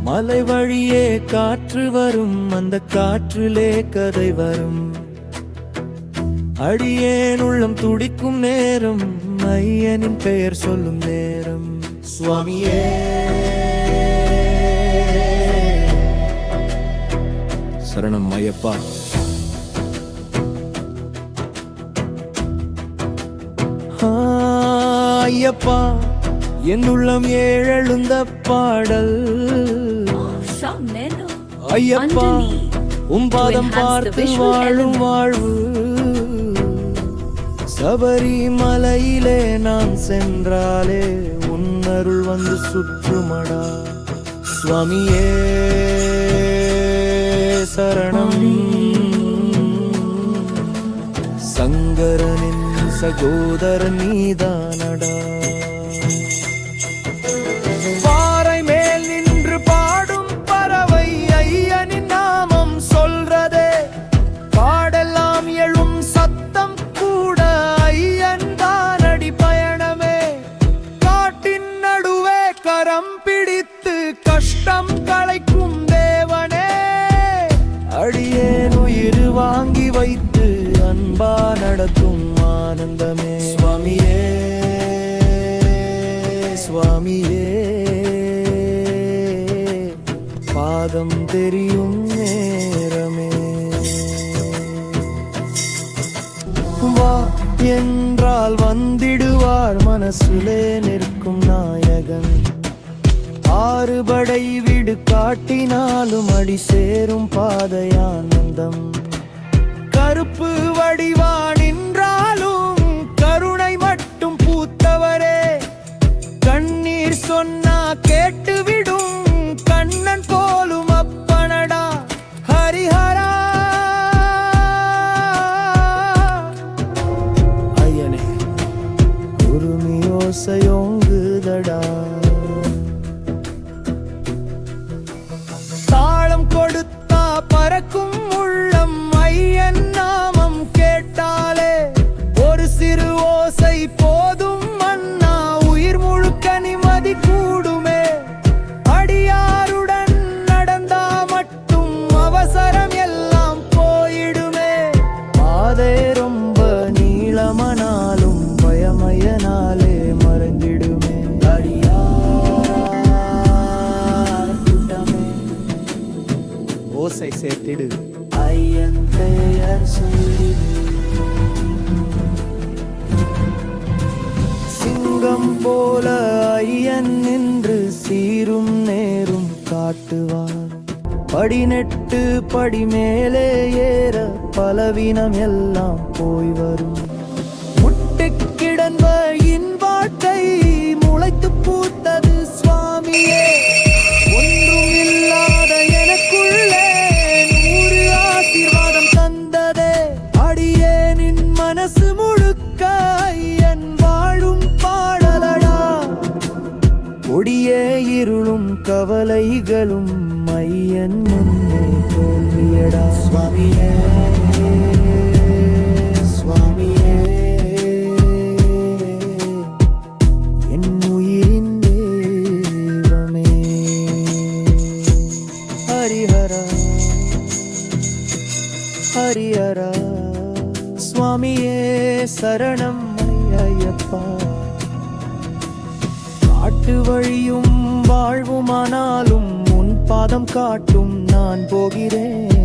மலை வழியே காற்று வரும், அந்த காற்றிலே கதை வரும். அடியேன் உள்ளம் துடிக்கும் நேரம், ஐயனின் பெயர் சொல்லும் நேரம். சுவாமியே சரணம் ஐயப்பா. ஐயப்பா என் உள்ளம் ஏழெழுந்த பாடல். ஐயப்பா பாதம் பார்த்து வாழும் வாழ்வு. சபரிமலையிலே நான் சென்றாலே உன் அருள் வந்து சுற்றுமடா. சுவாமியே சரணம். சங்கரனின் சகோதரன் நீதானடா. பாறை மேல் நின்று பாடும் பறவை ஐயனின் நாமம் சொல்றதே. பாடெல்லாம் எழும் சத்தம் கூட ஐயன் தானடி பயணமே. காட்டின் நடுவே கரம் பிடித்து கஷ்டம் களைக்கும் தேவனே. அடியேன் உயிர் வாங்கி வைத்து அன்பா நடத்தும் ஆனந்தமே. சுவாமியே சுவாமியே பாதம் தெரியும் நேரமே. வா என்றால் வந்திடுவார், மனசுலே நிற்கும் நாயகன். ஆறுபடை வீடு காட்டினாலும் அடி சேரும் பாதையானந்தம். கருப்பு வடிவா நின்றாலும் கருணை மட்டும் பூத்தவரே. கண்ணீர் சொன்னா கேட்டுவிடும் கண்ணன் போலும் அப்பனடா. ஹரிஹரா ஐயனே குருமியோசையோங்குதடா. தாளம் கொடுத்தா பறக்கும் உள்ளம், ஐயன் நாமம் கேட்டாலே ஒரு சிறு ஓசை போதும் மன்னா. உயிர் முழுக்க நிம்மதி கூடுமே. அடியாருடன் நடந்தா மட்டும் அவசரம் எல்லாம் போயிடுமே. பாதை ரொம்ப நீளமனாலும் பயமயனாலே மறைந்திடுமே. அடியார் கூட்டமே ஓசை சேர்த்திடு, ஐயன் பெயர் சொல்லிடு. சிங்கம் போல ஐயன் நின்று சீரும் நேரும் காட்டுவார். படிநெட்டு படி மேலே ஏற பலவீனம் எல்லாம் போய் வரும். முட்டு கிடந்த என் வாழ்க்கை முளைத்து பூத்தது சுவாமியே. ஒன்றும் இல்லாத எனக்குள்ளே 100 ஆசீர்வாதம் தந்ததே. அடியேனின் மனசு முழுக்க ஐயன் வாழும் பாடலடா. கொடியே இருளும் கவலைகளும் ஐயன் முன்னே தோல்வியடா. சுவாமியே சுவாமியே என் உயிரின் தெய்வமே. ஹரிஹரா ஹரிஹரா சுவாமியே சரணம் ஐயப்பா. காட்டு வழியும் வாழ்வுமானாலும் உன் பாதம் காட்டும் நான் போகிறேன்.